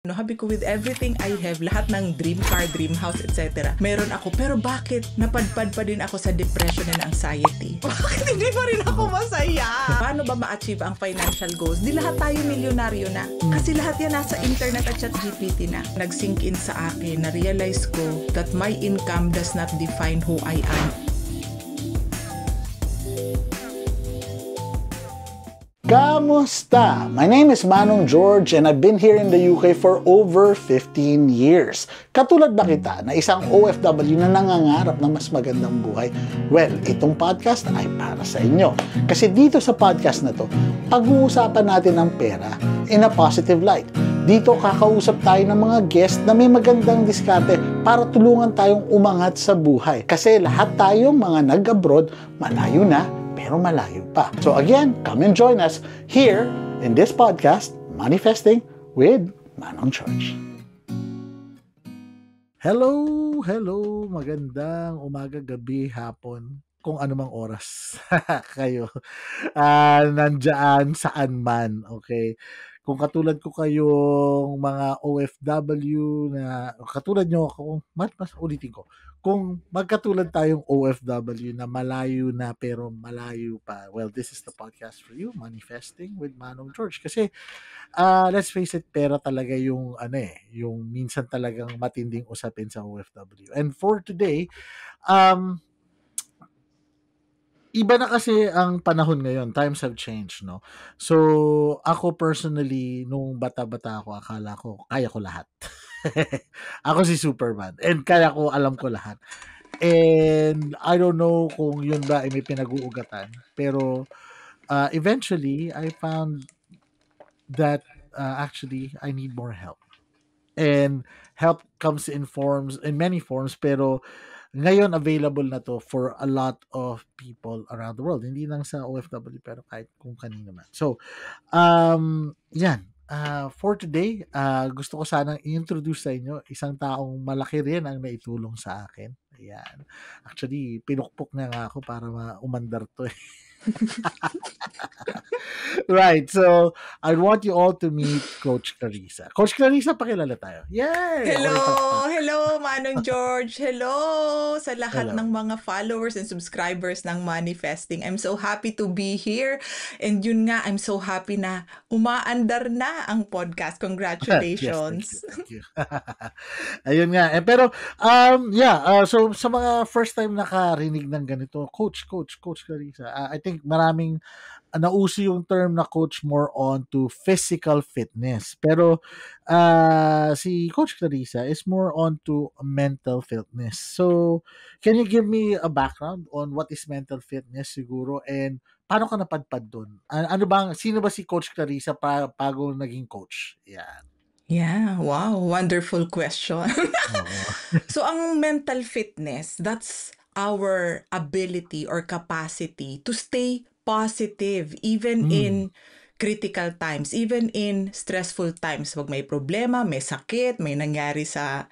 No, habi ko, with everything I have, lahat ng dream car, dream house, etc. Meron ako. Pero bakit napadpad pa din ako sa depression and anxiety? Bakit hindi pa rin ako masaya? Paano ba ma-achieve ang financial goals? Di lahat tayo milyonaryo na. Kasi lahat yan nasa internet at ChatGPT na. Nag-sink in sa akin, na-realize ko that my income does not define who I am. Kamusta? My name is Manong George and I've been here in the UK for over 15 years. Katulad ba kita na isang OFW na nangangarap ng mas magandang buhay? Well, itong podcast ay para sa inyo. Kasi dito sa podcast na to, pag-uusapan natin ang pera in a positive light. Dito kakausap tayo ng mga guest na may magandang diskarte para tulungan tayong umangat sa buhay. Kasi lahat tayong mga nag-abroad, malayo na, pero malayo pa. So again, come and join us here in this podcast, Manifesting with Manong George. Hello, magandang umaga, gabi, hapon, kung anumang oras kayo nandyan saan man, okay? Kung katulad ko kayong mga OFW na katulad nyo ako, mas ulitin ko, kung magkatulad tayong OFW na malayo na pero malayo pa, well, this is the podcast for you, Manifesting with Manong George. Kasi let's face it, pera talaga yung yung minsan talagang matinding usapin sa OFW. And for today, iba na kasi ang panahon ngayon. Times have changed, no? So, ako personally, nung bata-bata ako, akala ko, kaya ko lahat. Ako si Superman. And kaya ko, alam ko lahat. And I don't know kung yun ba ay may pinag-uugatan. Pero, eventually, I found that actually, I need more help. And help comes in many forms, pero ngayon available na to for a lot of people around the world. Hindi lang sa OFW pero kahit kung kanino man. So, yan. For today, gusto ko sanang i-introduce sa inyo isang taong malaki rin ang naitulong sa akin. Ayan. Actually, pinukpok na nga ako para umandar to. Right, so I want you all to meet Coach Clarissa. Coach Clarissa, pakilala tayo. Yay! Hello, Manong George. Hello sa lahat ng mga followers and subscribers ng Manifesting. I'm so happy to be here. And yun nga, I'm so happy na umaandar na ang podcast. Congratulations. Yes, thank you. Ayun nga. Pero, so sa mga first time nakarinig ng ganito, Coach Clarissa, I think maraming nauso yung term na coach more on to physical fitness. Pero si Coach Clarissa is more on to mental fitness. So, can you give me a background on what is mental fitness siguro and paano ka napadpad doon? Sino ba si Coach Clarissa bago naging coach? Yan. Yeah, wow, wonderful question. So, ang mental fitness, that's our ability or capacity to stay positive even in critical times, even in stressful times. Wag may problema, may sakit, may nangyari sa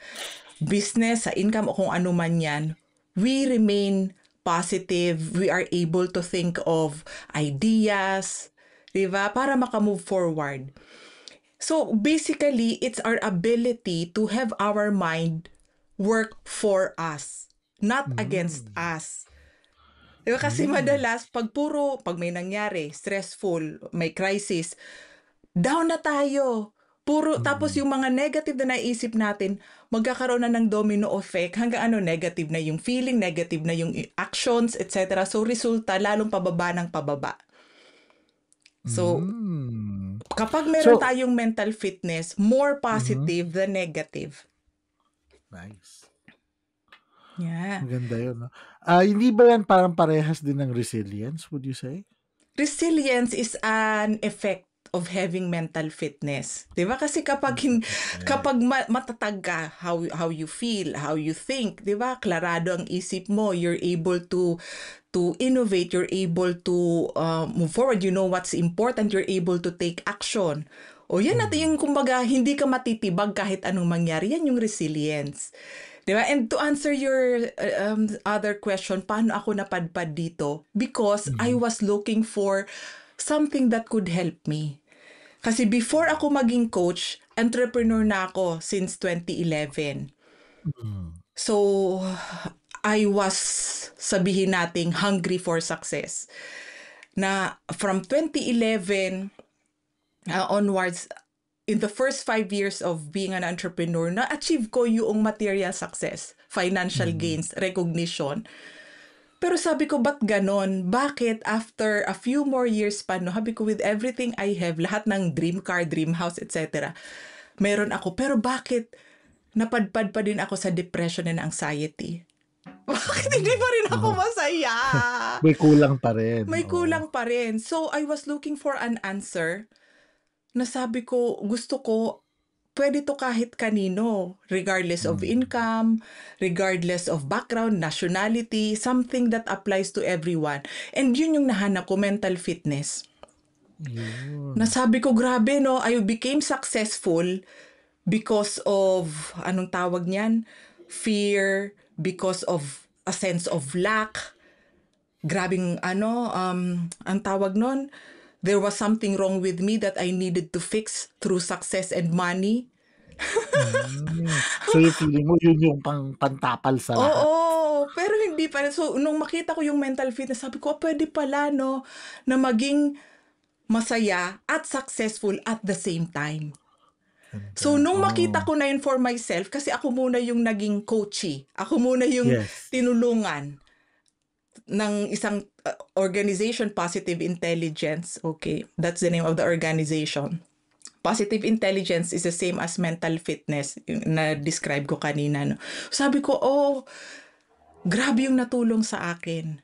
business, sa income o kung ano man yan, we remain positive. We are able to think of ideas, diba? Para makamove forward. So basically, it's our ability to have our mind work for us, not against us. Diba kasi madalas, pag may nangyari, stressful, may crisis, down na tayo. Tapos yung mga negative na naisip natin, magkakaroon na ng domino effect hanggang negative na yung feeling, negative na yung actions, etc. So resulta, lalong pababa ng pababa. So, kapag meron tayong mental fitness, more positive than negative. Nice. Yeah. Maganda yun. No? Hindi ba yan parang parehas din ng resilience, would you say? Resilience is an effect of having mental fitness. Diba? Kasi kapag matatag ka, how you feel, how you think, diba? Klarado ang isip mo, you're able to innovate, you're able to move forward, you know what's important, you're able to take action. O yan natin yung kumbaga, hindi ka matitibag kahit anong mangyari. Yan yung resilience. Diba? And to answer your other question, paano ako napadpad dito? Because I was looking for something that could help me. Kasi before ako maging coach, entrepreneur na ako since 2011. Mm. So, I was, sabihin nating, hungry for success. Na from 2011 onwards, in the first 5 years of being an entrepreneur, na-achieve ko yung material success, financial gains, recognition. Pero sabi ko, ba't ganon? Bakit after a few more years pa, no? Sabi ko, with everything I have, lahat ng dream car, dream house, etc., meron ako. Pero bakit napadpad pa din ako sa depression and anxiety? Bakit hindi pa rin ako masaya? May kulang pa rin. May kulang pa rin. So, I was looking for an answer na sabi ko, gusto ko, pwede to kahit kanino, regardless of income, regardless of background, nationality, something that applies to everyone. And yun yung nahanap ko, mental fitness. Yun. Nasabi ko, grabe no, I became successful because of, anong tawag niyan? Fear, because of a sense of lack. Grabing ang tawag nun, there was something wrong with me that I needed to fix through success and money. So yung feeling mo, yun yung pantapal sa lahat. Oo, pero hindi pa. So, nung makita ko yung mental fitness, sabi ko, pwede pala, no, na maging masaya at successful at the same time. So, nung makita ko na yun for myself, kasi ako muna yung naging coachee. Ako muna yung tinulungan ng isang organization, Positive Intelligence. Okay, that's the name of the organization. Positive Intelligence is the same as mental fitness na describe ko kanina. No? Sabi ko, grabe yung natulong sa akin.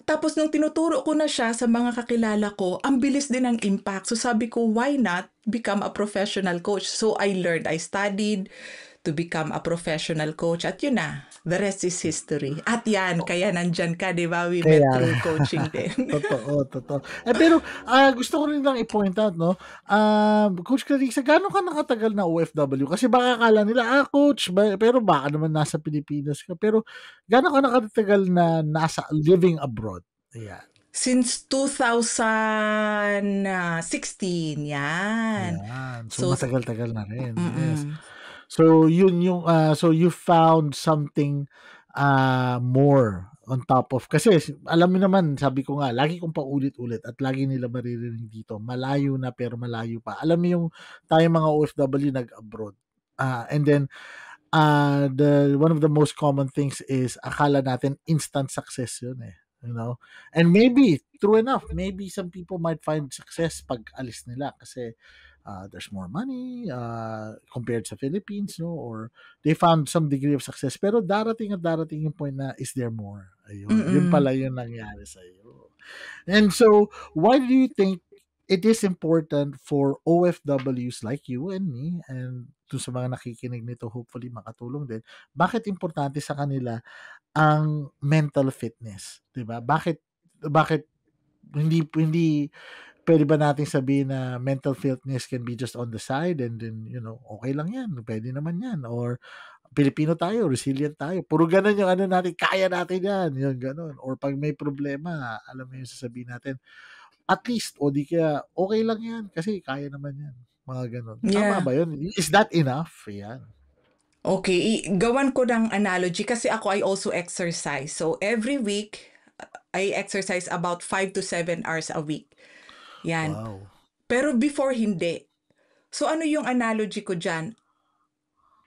Tapos nung tinuturo ko na siya sa mga kakilala ko, ang bilis din ng impact. So sabi ko, why not become a professional coach? So I learned, I studied to become a professional coach. At yun na, the rest is history. At yan, kaya nandyan ka, di ba? We met through coaching din. Totoo. Pero gusto ko rin lang i-point out, no? Coach Clarissa, gaano ka nakatagal na OFW? Kasi baka akala nila, coach, pero baka naman nasa Pilipinas ka. Pero gaano ka nakatagal na nasa living abroad? Ayan. Since 2016, yan. So matagal-tagal na rin. Yes. So yun yung so you found something more on top of, kasi alam mo naman, sabi ko nga, lagi kong paulit-ulit at lagi nila maririnig dito, malayo na pero malayo pa. Alam mo yung tayo mga OFW nag-abroad. And then one of the most common things is akala natin instant success yun eh. You know? And maybe, true enough, maybe some people might find success pag alis nila kasi there's more money compared sa Philippines, no? Or they found some degree of success. Pero darating yung point na, is there more? Ayun. Yun pala yung nangyari sa'yo. And so, why do you think it is important for OFWs like you and me, and dun sa mga nakikinig nito, hopefully makatulong din, bakit importante sa kanila ang mental fitness? Diba? Bakit hindi pwede ba natin sabihin na mental fitness can be just on the side and then, okay lang yan, pwede naman yan, or Pilipino tayo, resilient tayo, puro ganun yung natin, kaya natin yan, yung ganun, or pag may problema, alam mo yung sasabihin natin, at least, o di kaya, okay lang yan, kasi kaya naman yan, mga ganun. Tama ba yun? Is that enough? Yan. Okay, gawan ko ng analogy kasi ako, I also exercise. So, every week, I exercise about 5 to 7 hours a week. Yan. Wow. Pero before, hindi. So, ano yung analogy ko dyan?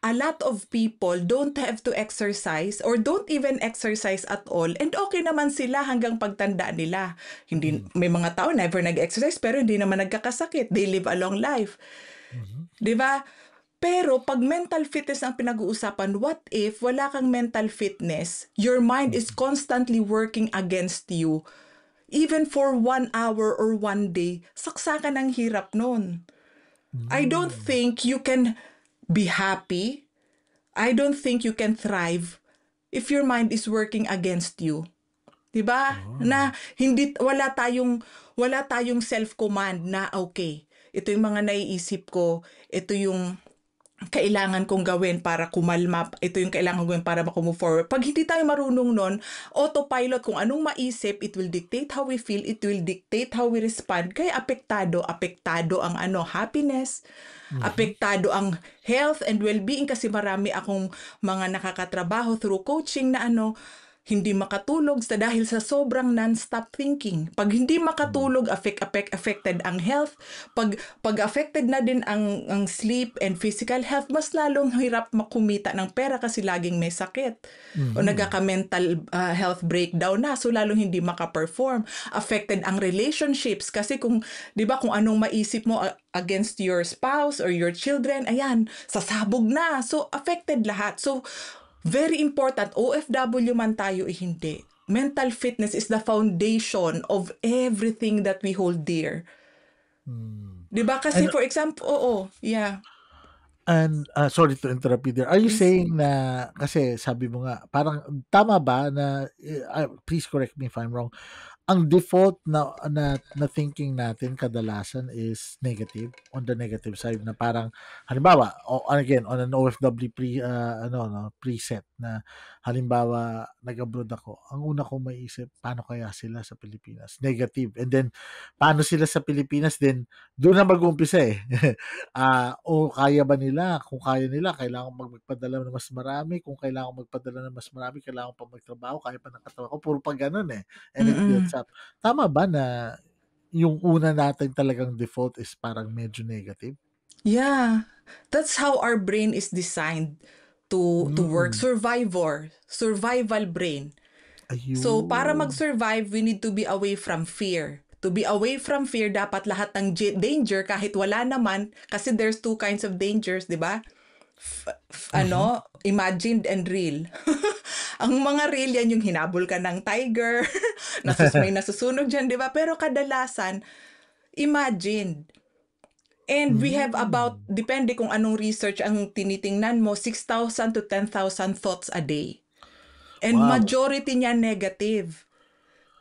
A lot of people don't have to exercise or don't even exercise at all. And okay naman sila hanggang pagtanda nila. Hindi, may mga tao never nag-exercise pero hindi naman nagkakasakit. They live a long life. Diba? Pero pag mental fitness ang pinag-uusapan, what if wala kang mental fitness, your mind is constantly working against you? Even for 1 hour or 1 day, saksakan ang hirap nun. I don't think you can be happy. I don't think you can thrive if your mind is working against you. 'Di ba? Na wala tayong self-command na okay. Ito yung mga naiisip ko, ito yung kailangan kong gawin para kumalma, ito yung kailangan gawin para makumove forward. Pag hindi tayo marunong nun, autopilot, kung anong maisip, it will dictate how we feel, it will dictate how we respond. Kaya apektado ang happiness, apektado ang health and well-being, kasi marami akong mga nakakatrabaho through coaching na hindi makatulog dahil sa sobrang non-stop thinking. Pag hindi makatulog, affected ang health. Pag affected na din ang sleep and physical health, mas lalong hirap makumita ng pera kasi laging may sakit. O nagkaka-mental health breakdown na, so lalong hindi maka-perform. Affected ang relationships kasi kung, 'di ba, kung anong maisip mo against your spouse or your children, ayan, sasabog na. So affected lahat. So very important, OFW man tayo hindi. Mental fitness is the foundation of everything that we hold dear. Diba? Kasi And for example, yeah. And sorry to interrupt you there. Are you Please. saying na, kasi sabi mo nga, parang tama ba na, please correct me if I'm wrong, ang default na thinking natin kadalasan is negative, on the negative side, na parang halimbawa, again on an OFW preset na halimbawa nag-abroad ako, ang una kong maiisip, paano kaya sila sa Pilipinas? Negative. And then paano sila sa Pilipinas, then doon na mag-uumpisa eh. Kaya ba nila? Kung kaya nila, kailangan magpadala ng mas marami. Kung kailangan magpadala ng mas marami, kailangan pa magtrabaho, kaya pa nakatrabaho. Puro pa ganun eh. And it builds up. Tama ba na yung una natin talagang default is parang medyo negative? Yeah. That's how our brain is designed to work. Survival brain. So, para Ayun. mag-survive, we need to be away from fear. To be away from fear, dapat lahat ng danger, kahit wala naman, kasi there's two kinds of dangers, di ba? Imagined and real. Ang mga real, yan yung hinabol ka ng tiger, may nasusunog dyan, di ba? Pero kadalasan, imagined. And we have about, depende kung anong research ang tinitingnan mo, 6,000 to 10,000 thoughts a day. And Wow. majority niya negative.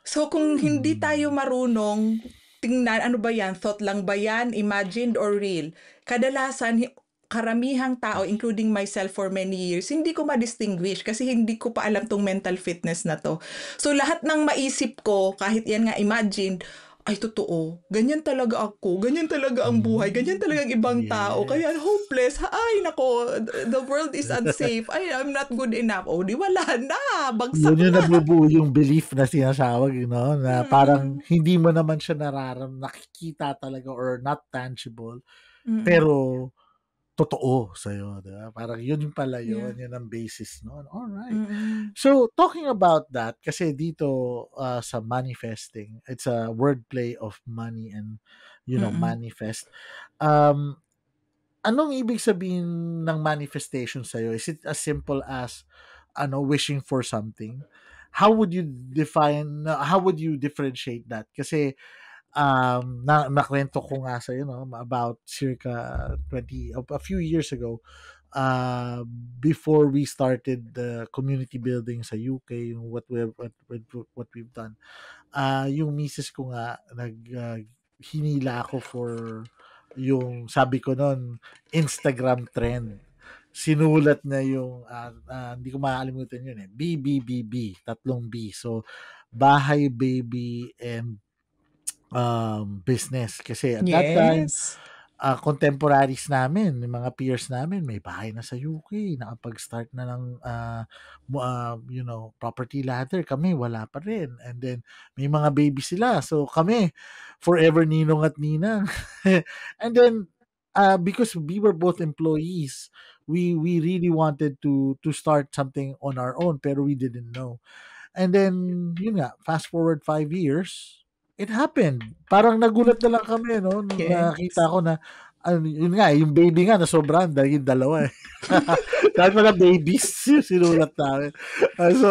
So kung hindi tayo marunong tingnan, ano ba yan? Thought lang ba yan? Imagined or real? Kadalasan, karamihang tao, including myself for many years, hindi ko ma-distinguish kasi hindi ko pa alam tong mental fitness na to. So lahat ng maisip ko, kahit yan nga imagined, ay totoo, ganyan talaga ako, ganyan talaga ang buhay, ganyan talaga ang ibang tao, kaya hopeless, ay nako, the world is unsafe, I'm not good enough, di wala na, bagsak Yun yung na. nabubuo yung belief na sinasawag, na parang hindi mo naman siya nakikita talaga or not tangible, pero totoo sa'yo, diba? Parang yun yung pala yun, yun ang basis nun. Alright. So, talking about that, kasi dito sa manifesting, it's a wordplay of money and, manifest. Anong ibig sabihin ng manifestation sa'yo? Is it as simple as, wishing for something? How would you differentiate that? Kasi, nakwento ko nga sa'yo, about circa a few years ago, before we started the community building sa UK, what we've done, yung misis ko nga hinila ako for yung, sabi ko noon, Instagram trend. Sinulat na yung hindi ko makakalimutan yun eh, BBBB, 3 B. So bahay, baby, and business. Kasi at that time, contemporaries namin, yung mga peers namin, may bahay na sa UK, nakapag-start na ng property ladder. Kami wala pa rin. And then may mga baby sila. So kami forever ninong at ninang. And then because we were both employees, we really wanted to start something on our own, pero we didn't know. And then yun nga, fast forward 5 years, it happened. Parang nagulat na lang kami, no? Nakita ko na, yun nga, yung baby nga, nasobrahan, dahil 2 eh. Dahil mga babies, sinulat namin. So,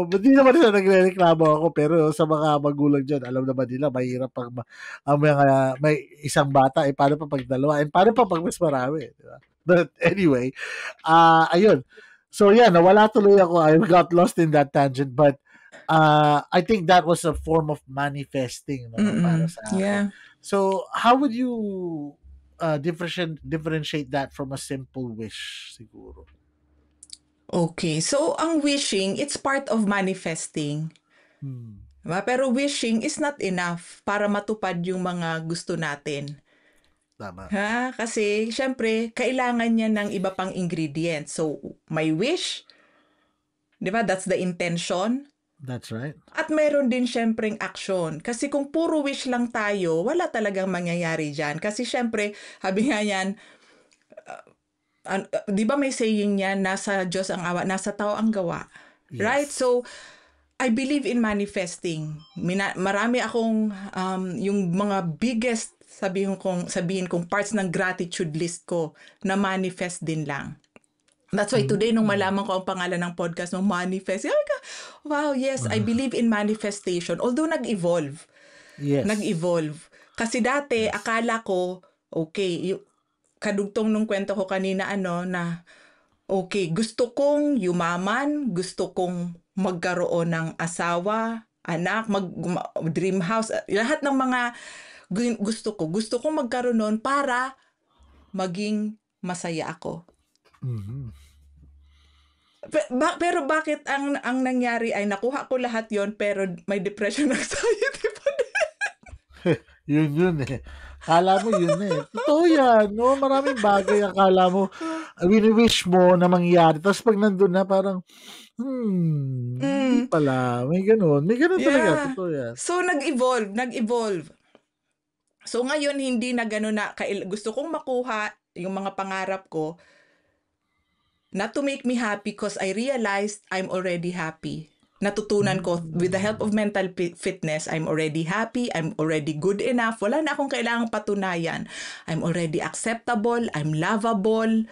hindi naman sila nagre-reklamo ako, pero sa mga magulang dyan, alam naman nila, mahirap pag may isang bata, paano pa pag 2? And paano pa pag mas marami? Diba? But anyway, ayun. So, yeah, nawala tuloy ako. I got lost in that tangent, but I think that was a form of manifesting, no, para sa akin. Yeah. So, how would you differentiate that from a simple wish siguro. Okay. So, ang wishing, it's part of manifesting. Diba? Pero wishing is not enough para matupad yung mga gusto natin. Tama. Ha? Kasi, syempre, kailangan niya ng iba pang ingredients. So, may wish, di ba? That's the intention. That's right. At meron din syempreng action. Kasi kung puro wish lang tayo, wala talagang mangyayari dyan. Kasi syempre, sabi nga yan, di ba may saying yan, nasa Diyos ang awa, nasa tao ang gawa. Yes. Right? So, I believe in manifesting. Marami akong, yung mga biggest, sabihin kong parts ng gratitude list ko na manifest din lang. That's why today, nung malaman ko ang pangalan ng podcast mo, Manifest, wow, yes, I believe in manifestation. Although nag-evolve. Yes. Nag-evolve. Kasi dati, akala ko, okay, kadugtong nung kwento ko kanina, na, okay, gusto kong yumaman, gusto kong magkaroon ng asawa, anak, dream house, lahat ng mga gusto kong magkaroon nun para maging masaya ako. Pero bakit ang nangyari ay nakuha ko lahat yon pero may depression anxiety pa din. yun eh. Akala mo yun eh. Totoo yan. No? Maraming bagay akala mo, wini-wish mo na mangyari. Tapos pag nandun na parang, hindi pala. May ganun. May ganun talaga. Totoo yan. So, nag-evolve. So, ngayon, hindi na ganun na, gusto kong makuha yung mga pangarap ko, not to make me happy because I realized I'm already happy. Natutunan ko, with the help of mental fitness, I'm already happy, I'm already good enough, wala na akong kailangang patunayan. I'm already acceptable, I'm lovable.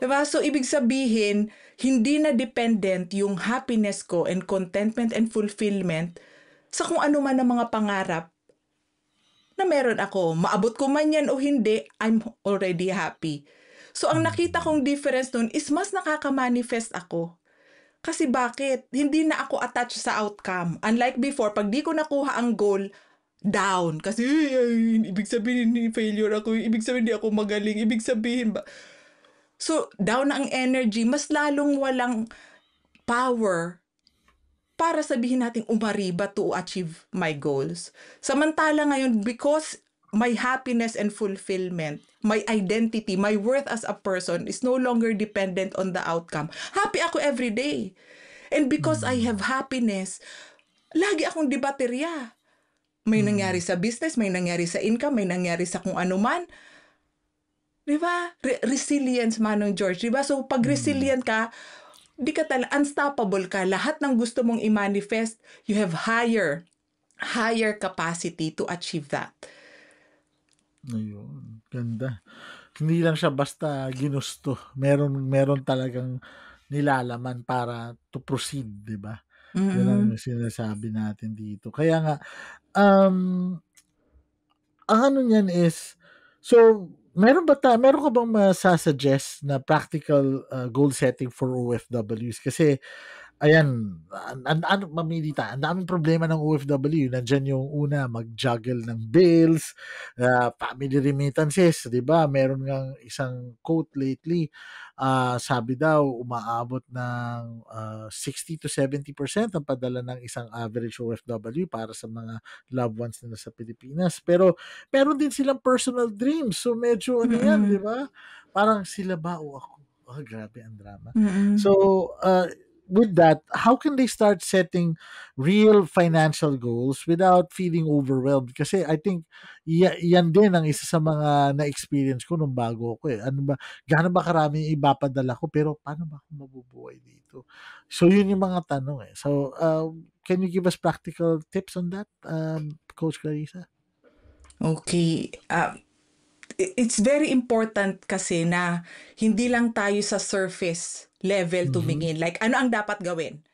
Diba? So, ibig sabihin, hindi na dependent yung happiness ko and contentment and fulfillment sa kung ano man ang mga pangarap na meron ako. Maabot ko man yan o hindi, I'm already happy. So, ang nakita kong difference nun is mas nakaka-manifest ako. Kasi bakit? Hindi na ako attached sa outcome. Unlike before, pag di ko nakuha ang goal, down. Kasi, ibig sabihin, failure ako. Ibig sabihin, di ako magaling. Ibig sabihin, so, down ang energy. Mas lalong walang power para sabihin natin umariba to achieve my goals. Samantala ngayon, because my happiness and fulfillment, my identity, my worth as a person is no longer dependent on the outcome. Happy ako every day. And because I have happiness, lagi akong debaterya. May nangyari sa business, may nangyari sa income, may nangyari sa kung ano man. Diba? Resilience, Manong George. Diba? So, pag resilient ka, di ka unstoppable ka. Lahat ng gusto mong i-manifest, you have higher capacity to achieve that. Ayun, ganda. Hindi lang siya basta ginusto. Meron talagang nilalaman para to proceed, di ba? Yan ang sinasabi natin dito. Kaya nga, ang ano niyan is, so, meron ka bang masasuggest na practical goal setting for OFWs? Kasi, ayan, mamili tayo. Ang daming problema ng OFW. Nandyan yung una, mag-juggle ng bills, family remittances, di ba? Meron ngang isang quote lately, sabi daw, umaabot ng 60 to 70% ang padala ng isang average OFW para sa mga loved ones nila sa Pilipinas. Pero, meron din silang personal dreams. So, medyo ano yan, di ba? Parang sila ba o ako? Oh, grabe ang drama. So, with that, how can they start setting real financial goals without feeling overwhelmed? Kasi I think yan din ang isa sa mga na-experience ko nung bago ako eh. Ano ba, gaano ba karami ipapadala ko pero paano ba ako mabubuhay dito? So yun yung mga tanong eh. So can you give us practical tips on that, Coach Clarissa? Okay. It's very important kasi na hindi lang tayo sa surface level tumingin. Like, ano ang dapat gawin?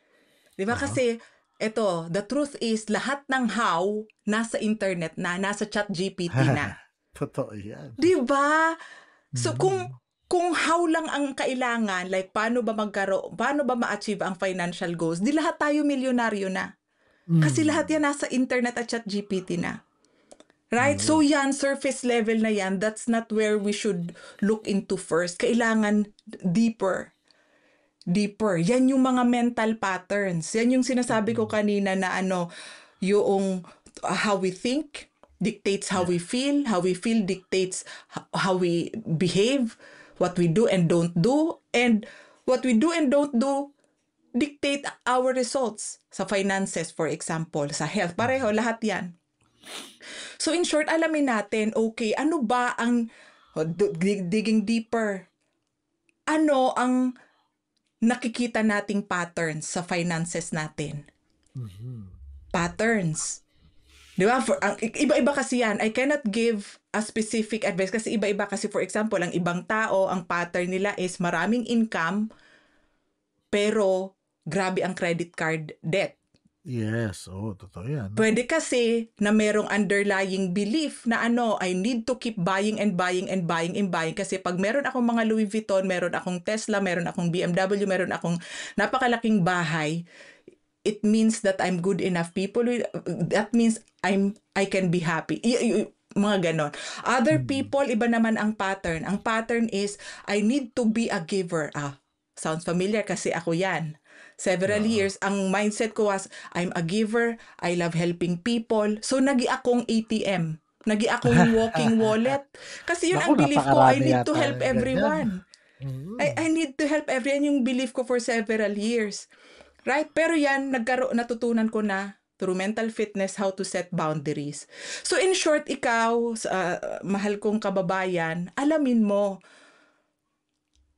Di ba? Kasi, the truth is, lahat ng how, nasa internet na, nasa ChatGPT na. Totoo yan. Di ba? So, kung how lang ang kailangan, like, paano ba ma-achieve ang financial goals, di lahat tayo milyonaryo na. Kasi lahat yan nasa internet at ChatGPT na. Right? Yun. So yan, surface level na yan, that's not where we should look into first. Kailangan deeper. Yan yung mga mental patterns. Yan yung sinasabi ko kanina na yung how we think dictates how we feel dictates how we behave, what we do and don't do, and what we do and don't do dictate our results sa finances, for example, sa health. Pareho, lahat yan. So in short, alamin natin, okay, ano ba ang, digging deeper, ano ang nakikita nating patterns sa finances natin? Patterns. Di ba? Iba-iba kasi yan. I cannot give a specific advice kasi iba-iba kasi, for example, ang ibang tao, ang pattern nila is maraming income pero grabe ang credit card debt. Yes, totoo yan. Pwede kasi na merong underlying belief na I need to keep buying and buying and buying and buying kasi pag meron akong mga Louis Vuitton, meron akong Tesla, meron akong BMW, meron akong napakalaking bahay, it means that I'm good enough. That means I can be happy. Mga ganon. Other people, iba naman ang pattern. Ang pattern is, I need to be a giver. Sounds familiar kasi ako yan. Several years, ang mindset ko was, I'm a giver, I love helping people. So, nagi akong ATM. Nagi akong walking wallet. Kasi yun ang belief ko, I need to help everyone. I need to help everyone, yung belief ko for several years. Right? Pero yan, natutunan ko na through mental fitness, how to set boundaries. So, in short, ikaw, mahal kong kababayan, alamin mo,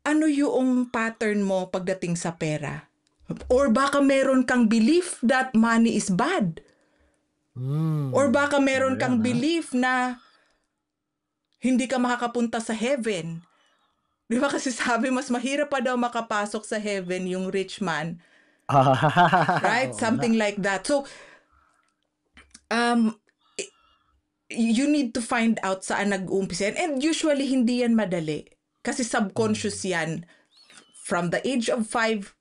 ano yung pattern mo pagdating sa pera? Or baka meron kang belief that money is bad. Or baka meron kang belief na hindi ka makakapunta sa heaven. Di ba kasi sabi, mas mahirap pa daw makapasok sa heaven yung rich man. Right? Something like that. So, you need to find out saan nag-uumpisa. And usually, hindi yan madali. Kasi subconscious yan. From the age of 5,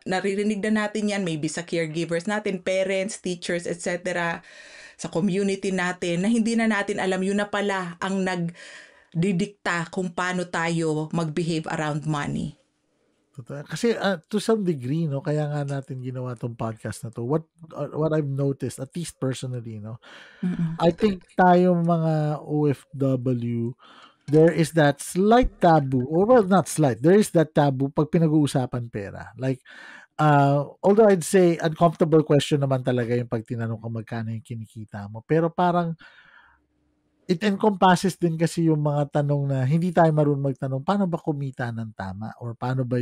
naririnig na natin yan, maybe sa caregivers natin, parents, teachers, etc., sa community natin, na hindi na natin alam, yun na pala ang nagdidikta kung paano tayo mag-behave around money. Kasi to some degree, no, kaya nga natin ginawa tong podcast na to. What I've noticed, at least personally, no, I think tayo mga OFW, there is that slight taboo, or well, not slight, there is that taboo pag pinag-uusapan pera. Like, although I'd say uncomfortable question naman talaga yung pag tinanong ka magkano yung kinikita mo. Pero parang, it encompasses din kasi yung mga tanong na hindi tayo marunong magtanong, paano ba kumita ng tama? Or paano ba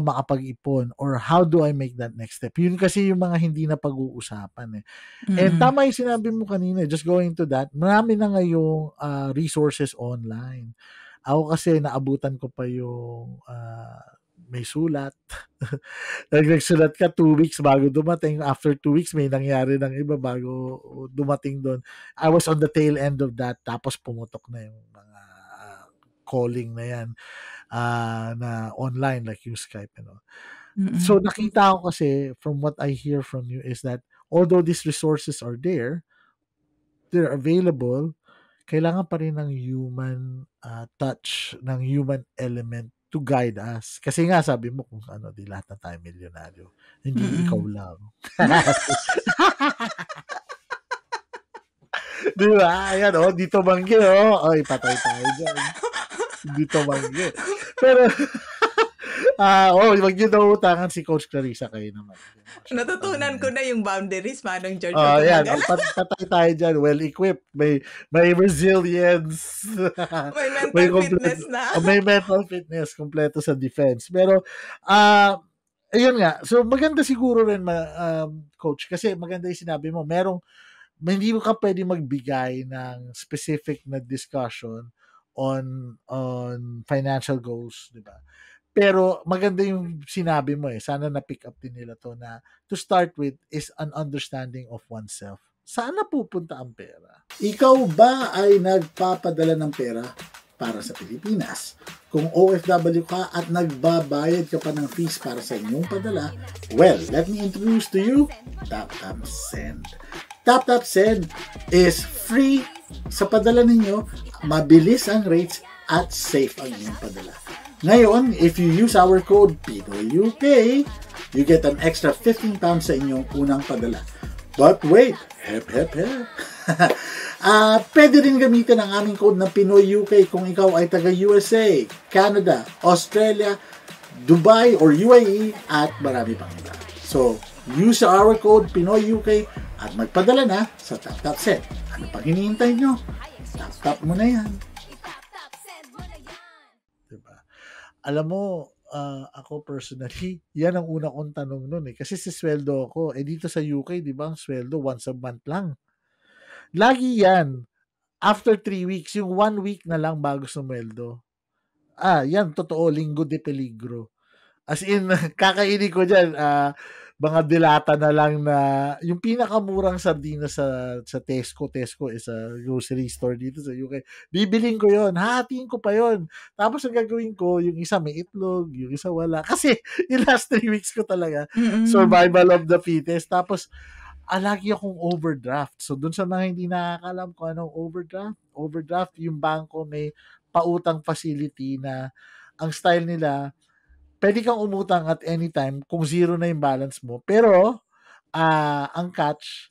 makapag-ipon? Or how do I make that next step? Yun kasi yung mga hindi na pag-uusapan eh. And tama yung sinabi mo kanina, just going to that, marami na ngayong resources online. Ako kasi naabutan ko pa yung may sulat. Nagsulat ka 2 weeks bago dumating. After 2 weeks, may nangyari ng iba bago dumating doon. I was on the tail end of that. Tapos pumutok na yung mga calling na yan na online, like yung Skype and all. So nakita ko kasi, from what I hear from you, is that although these resources are there, they're available, kailangan pa rin ng human touch, ng human element to guide us. Kasi nga sabi mo kung di lahat na tayo milyonaryo. Hindi ikaw lang. Di ba? Ayan, dito manggi, Oy, patay tayo dyan. Dito manggi. Pero, wag nyo daw utangan si Coach Clarissa kayo naman. Natutunan ko na yung boundaries, Manong George. Ayan, patay tayo dyan. Well-equipped. May resilience. May mental fitness na. May mental fitness, kompleto sa defense. Pero, ayun nga. So, maganda siguro rin, Coach, kasi maganda yung sinabi mo, hindi mo ka pwede magbigay ng specific na discussion on financial goals, di ba? Pero maganda yung sinabi mo sana na-pick up din nila to, na to start with is an understanding of oneself. Saan napupunta ang pera? Ikaw ba ay nagpapadala ng pera para sa Pilipinas? Kung OFW ka at nagbabayad ka pa ng fees para sa inyong padala, well, let me introduce to you TapTap Send. TapTap Send is free sa padala ninyo, mabilis ang rates at safe ang inyong padala. Ngayon, if you use our code PinoyUK, you get an extra 15 pounds sa inyong unang padala. But wait, hep. Pwede rin gamitin ang aming code ng PinoyUK kung ikaw ay taga USA, Canada, Australia, Dubai, or UAE, at marami pang iba. So, use our code PinoyUK at magpadala na sa TapTap Send. Ano pang hinihintay nyo? TapTap mo na yan. Diba? Alam mo, ako personally, yan ang una kong tanong nun eh. Kasi si sweldo ako, dito sa UK, di ba, ang sweldo once a month lang. Lagi yan. After 3 weeks, yung 1 week na lang bago sumweldo. Yan, totoo, linggo de peligro. As in, kakainin ko dyan, mga dilata na lang na, yung pinakamurang sardinas sa Tesco is a grocery store dito sa UK. Bibiling ko yon, hahatiin ko pa yon. Tapos ang gagawin ko, yung isa may itlog, yung isa wala. Kasi, yung last 3 weeks ko talaga, survival of the fittest. Tapos, lagi akong overdraft. So, dun sa mga hindi nakakalam kung anong overdraft, yung bangko may pautang facility na ang style nila, pwede kang umutang at any time kung zero na yung balance mo. Pero, ang catch,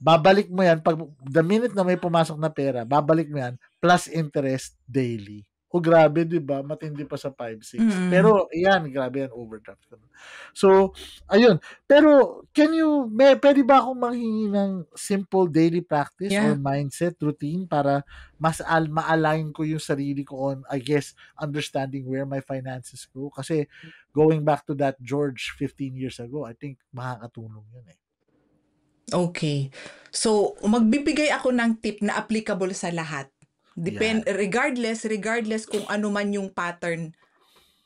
babalik mo yan, pag the minute na may pumasok na pera, babalik mo yan, plus interest daily. Grabe, di ba? Matindi pa sa 5-6. Pero, yan, grabe yan, overdraft. So, ayun. Pero, pwede ba akong manghingi ng simple daily practice or mindset routine para mas ma-align ko yung sarili ko on, I guess, understanding where my finances go? Kasi, going back to that George 15 years ago, I think makakatulong yun eh. Okay. So, magbibigay ako ng tip na applicable sa lahat. Regardless kung ano man yung pattern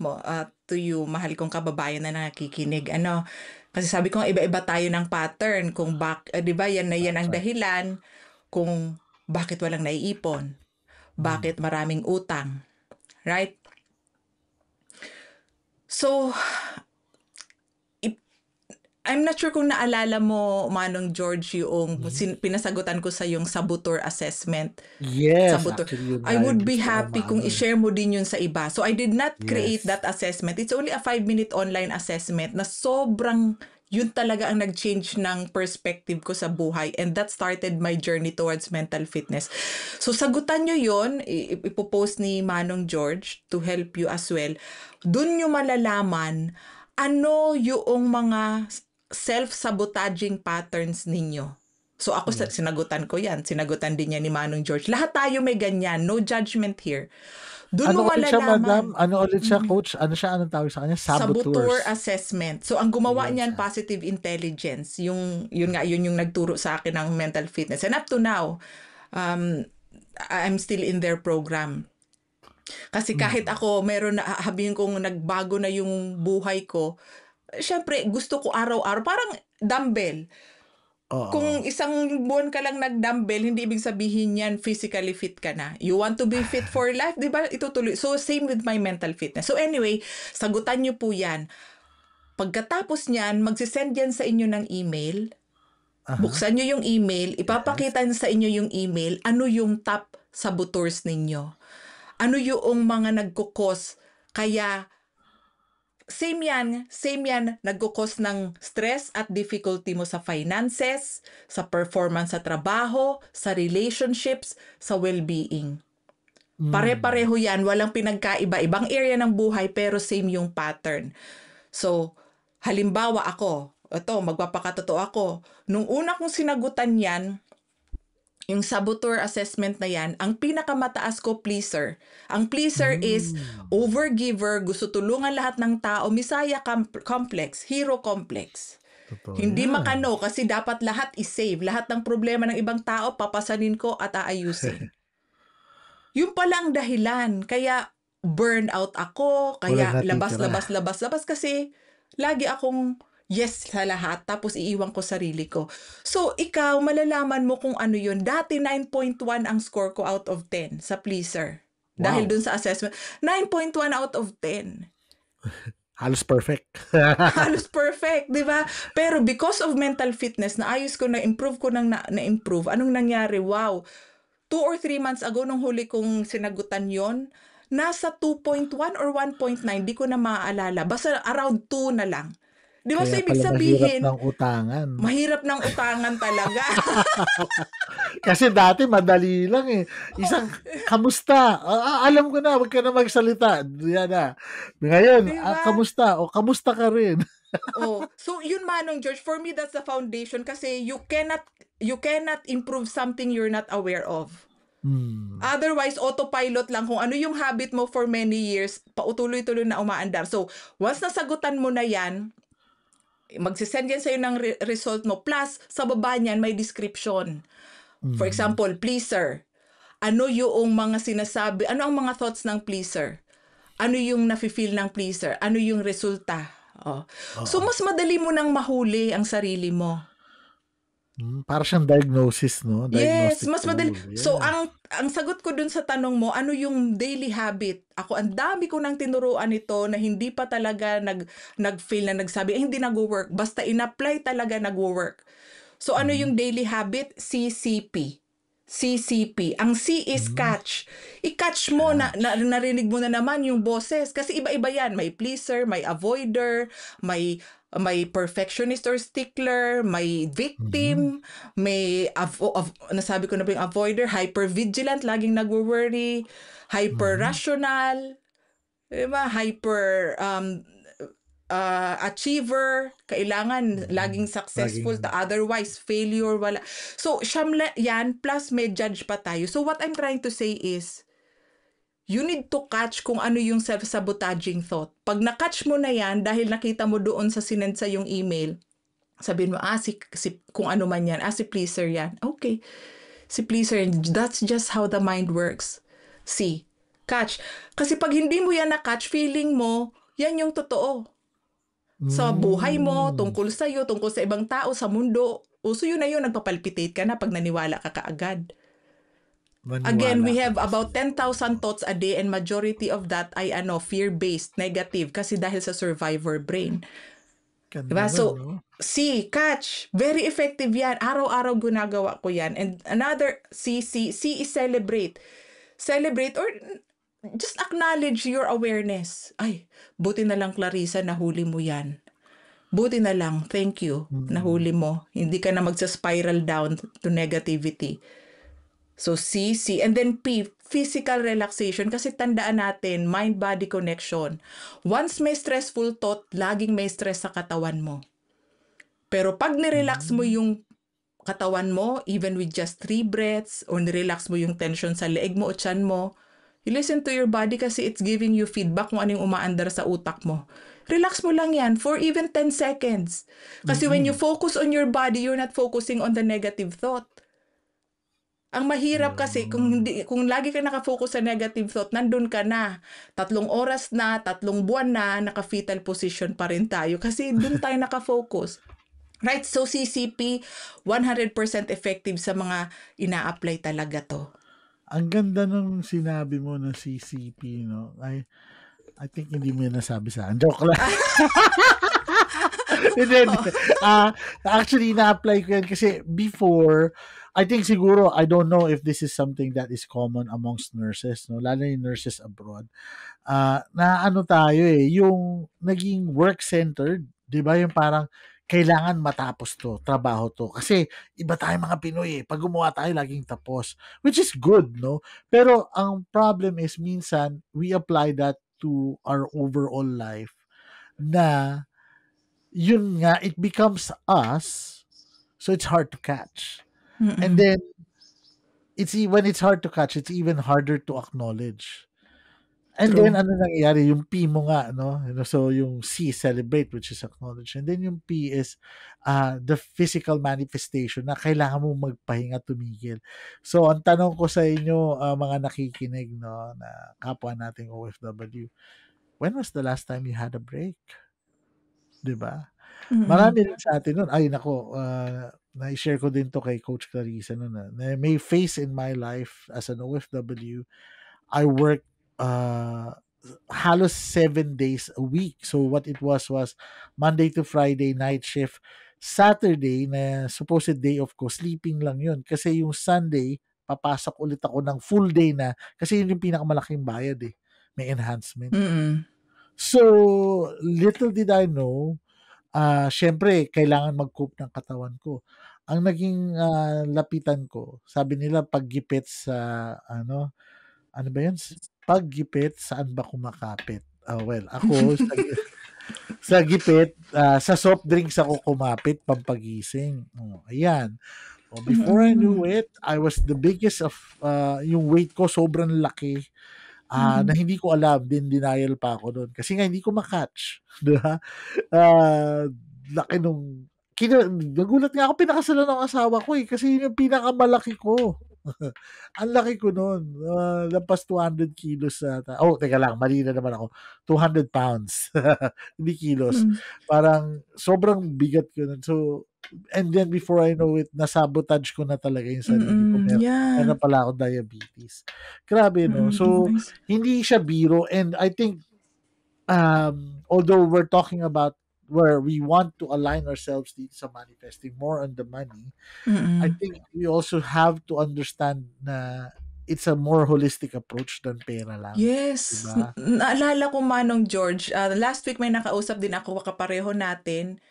mo, to you, mahal kong kababayan na nakikinig. Kasi sabi ko, iba-iba tayo ng pattern. Kung di ba, yan ang dahilan kung bakit walang naiipon. Bakit maraming utang. Right? So, I'm not sure kung naalala mo, Manong George, yung pinasagutan ko sa yung saboteur assessment. Yes, saboteur. actually, I would be happy kung i-share mo din yun sa iba. So, I did not create that assessment. It's only a 5-minute online assessment na sobrang, yun talaga ang nag-change ng perspective ko sa buhay. And that started my journey towards mental fitness. So, sagutan nyo yun. Ipopost ni Manong George to help you as well. Doon nyo malalaman ano yung mga self-sabotaging patterns ninyo. So ako sinagutan ko yan. Sinagutan din niya ni Manong George. Lahat tayo may ganyan. No judgment here. Doon mo malalaman. Ano ulit siya, coach? Anong tawag sa kanya? Saboteur assessment. So ang gumawa niyan, positive intelligence. Yun yung nagturo sa akin ng mental fitness. And up to now, I'm still in their program. Kasi kahit ako, meron na, habihin kong nagbago na yung buhay ko, syempre, gusto ko araw-araw, parang dumbbell. Kung isang buwan ka lang nag-dumbbell, hindi ibig sabihin yan physically fit ka na. You want to be fit for life, di ba? Itutuloy. So, same with my mental fitness. So, anyway, sagutan nyo po yan. Pagkatapos niyan, magsisend yan sa inyo ng email. Buksan nyo yung email, ipapakita sa inyo yung email, ano yung top saboteurs ninyo. Ano yung mga nagkukos, kaya same yan, nagkukos ng stress at difficulty mo sa finances, sa performance sa trabaho, sa relationships, sa well-being. Pare-pareho yan, walang pinagkaiba, ibang area ng buhay, pero same yung pattern. So, halimbawa ako, magpapakatotoo ako, nung una kong sinagutan yan, yung saboteur assessment na yan, ang pinakamataas ko, pleaser. Ang pleaser is overgiver, gusto tulungan lahat ng tao, Messiah complex, hero complex. Hindi makano kasi dapat lahat i-save. Lahat ng problema ng ibang tao, papasanin ko at aayusin. Yun pala ang dahilan. Kaya burnout ako, kaya labas kasi lagi akong yes sa lahat, tapos iiwan ko sarili ko. So, ikaw, malalaman mo kung ano yun. Dati, 9.1 ang score ko out of 10 sa pleaser. Wow. Dahil dun sa assessment. 9.1 out of 10. Halos perfect. Halos perfect, di ba? Pero because of mental fitness, naayos ko, na-improve ko na-improve. Anong nangyari? Wow! 2 or 3 months ago nung huli kong sinagutan yon, nasa 2.1 or 1.9, di ko na maaalala. Basta around 2 na lang. Di ba? So, Kaya ibig pala mahirap sabihin, ng utangan. mahirap ng utangan talaga. Kasi dati madali lang eh. Isang, kamusta? Alam ko na, wag ka na magsalita. Yan na. Ngayon, Di ba? kamusta? O, kamusta ka rin? Oh, so yun Manong George, for me that's the foundation kasi you cannot improve something you're not aware of. Otherwise, autopilot lang kung ano yung habit mo for many years, pautuloy-tuloy na umaandar. So, once nasagutan mo na yan, magsisend yan sa'yo ng result mo. Plus, sa baba niyan, may description. For example, pleaser. Ano yung mga sinasabi, ano ang mga thoughts ng pleaser? Ano yung nafe-feel ng pleaser? Ano yung resulta? Oh. So, mas madali mo nang mahuli ang sarili mo. Para siyang diagnosis, no? Yes, Diagnostic mas madali. tool. So, Yes. ang sagot ko dun sa tanong mo, ano yung daily habit? Ako, ang dami ko nang tinuruan ito na hindi pa talaga nag-fail na nagsabi, hindi nag-work. Basta in-apply talaga nag-work. So, ano yung daily habit? CCP. CCP. Ang C is catch. I-catch mo, narinig mo na naman yung boses. Kasi iba-iba yan. May pleaser, may avoider, may perfectionist or stickler, may victim, may, nasabi ko na ba yung avoider, hyper-vigilant, laging nagwo-worry, hyper-rational, diba? Hyper, achiever, kailangan laging successful, otherwise failure, wala. So, yan, plus may judge pa tayo. So, what I'm trying to say is, you need to catch kung ano yung self-sabotaging thought. Pag na-catch mo na yan, dahil nakita mo doon sa sinend sa yung email, sabihin mo, kung ano man yan, si pleaser yan. Okay, si pleaser, that's just how the mind works. See, catch. Kasi pag hindi mo yan na-catch, feeling mo, yan yung totoo. Sa buhay mo, tungkol sa'yo, tungkol sa ibang tao, sa mundo. So yun na yun, nagpapalpitate ka na pag naniwala ka kaagad. Again, we have about 10,000 thoughts a day and majority of that ay fear-based, negative, kasi dahil sa survivor brain. Diba? So, C, catch. Very effective yan. Araw-araw ginagawa ko yan. And another C is celebrate. Celebrate or just acknowledge your awareness. Ay, buti na lang Clarissa, nahuli mo yan. Buti na lang, thank you, nahuli mo. Hindi ka na magsa-spiral down to negativity. So C. And then P, physical relaxation. Kasi tandaan natin, mind-body connection. Once may stressful thought, laging may stress sa katawan mo. Pero pag nirelax mo yung katawan mo, even with just 3 breaths, or nirelax mo yung tension sa leeg mo o tiyan mo, you listen to your body kasi it's giving you feedback kung anong umaandar sa utak mo. Relax mo lang yan for even 10 seconds. Kasi when you focus on your body, you're not focusing on the negative thought. Ang mahirap kasi kung lagi ka nakafocus sa negative thought, nandun ka na. 3 oras na, 3 buwan na, naka-fetal position pa rin tayo kasi dun tayo nakafocus. Right? So CCP, 100% effective sa mga ina-apply talaga to. Ang ganda nung sinabi mo ng CCP, no? I think hindi mo yan nasabi sa akin. Joke lang. Actually, na-apply ko yan kasi before, I think siguro, I don't know if this is something that is common amongst nurses, no? Lalo yung nurses abroad. Na ano tayo yung naging work-centered, di ba? Yung parang, kailangan matapos to, trabaho to. Kasi iba tayo mga Pinoy Pag gumawa tayo, laging tapos. Which is good, no? Pero ang problem is minsan, we apply that to our overall life na yun nga, it becomes us, so it's hard to catch. And then, when it's hard to catch, it's even harder to acknowledge. And True. then, ano nangyayari? Yung P mo nga, no? So, yung C, celebrate, which is acknowledge. And then, yung P is the physical manifestation na kailangan mo magpahinga, tumigil. So, ang tanong ko sa inyo, mga nakikinig, no, na kapwa nating OFW, when was the last time you had a break? Diba? Marami rin sa atin nun. Ay, nako, na-share ko din to kay Coach Clarissa nun. Na may phase in my life as an OFW, I worked halos 7 days a week. So what it was Monday to Friday night shift. Saturday na supposed day off ko, sleeping lang yun. Kasi yung Sunday, papasok ulit ako ng full day na, kasi yun yung pinakamalaking bayad eh. May enhancement. Mm. So, little did I know, syempre, kailangan mag-cope ng katawan ko. Ang naging lapitan ko, sabi nila paggipit sa, ano ba yun? Paggipit, saan ba kumakapit? Well, ako, sa gipit, sa soft drinks ako kumapit, pampagising. Ayan. Before I knew it, I was the biggest of, yung weight ko sobrang laki. Na hindi ko alam, din denial pa ako doon. Kasi nga hindi ko makatch. Diba? Laki nung, nagulat nga ako, pinakasalan ng asawa ko eh. Kasi yun yung pinakamalaki ko. Ang laki ko noon. Lampas 200 kilos ata. Teka lang, mali na naman ako. 200 pounds. Hindi kilos. Parang sobrang bigat ko nun. So, and then before I know it, nasabotage ko na talaga yung sarili ko. Meron pala ako diabetes. Grabe, no? So, hindi siya biro. And I think, although we're talking about where we want to align ourselves dito sa manifesting more on the money, I think we also have to understand na it's a more holistic approach than pera lang. Yes. Diba? Naalala ko, Manong George, last week may nakausap din ako, kapareho natin,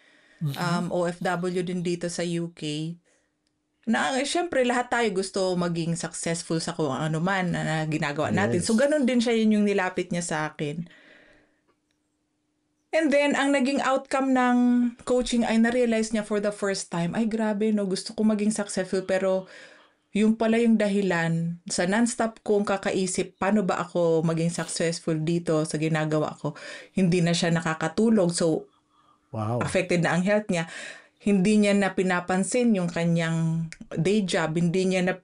OFW din dito sa UK. Na syempre lahat tayo gusto maging successful sa kung ano man na ginagawa natin. So ganun din siya, yun yung nilapit niya sa akin. And then, ang naging outcome ng coaching ay na-realize niya for the first time, ay grabe no, gusto ko maging successful pero yung pala yung dahilan sa non-stop kong kakaisip, paano ba ako maging successful dito sa ginagawa ko, hindi na siya nakakatulog. So, affected na ang health niya. Hindi niya na pinapansin yung kanyang day job, hindi niya na,